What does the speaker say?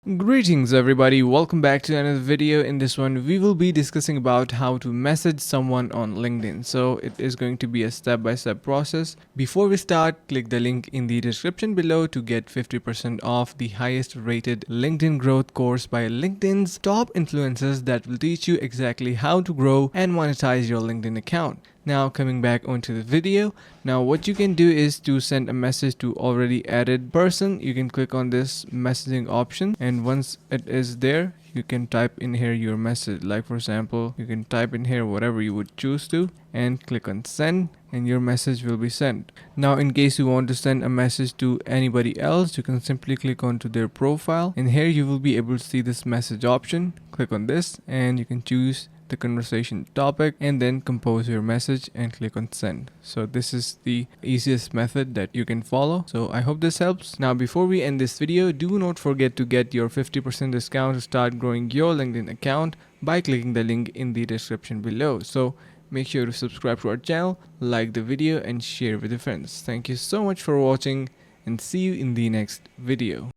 Greetings everybody, welcome back to another video. In this one we will be discussing about how to message someone on LinkedIn. So it is going to be a step-by-step process. Before we start, click the link in the description below to get 50% off the highest rated LinkedIn growth course by LinkedIn's top influencers that will teach you exactly how to grow and monetize your LinkedIn account. Now coming back onto the video, now what you can do is to send a message to already added person. You can click on this messaging option, and once it is there, you can type in here your message. Like for example, you can type in here whatever you would choose to and click on send, and your message will be sent. Now in case you want to send a message to anybody else, you can simply click onto their profile, and here you will be able to see this message option. Click on this and you can choose the conversation topic and then compose your message and click on send. So this is the easiest method that you can follow. So I hope this helps. Now before we end this video, do not forget to get your 50% discount to start growing your LinkedIn account by clicking the link in the description below. So make sure to subscribe to our channel, like the video and share with your friends. Thank you so much for watching and see you in the next video.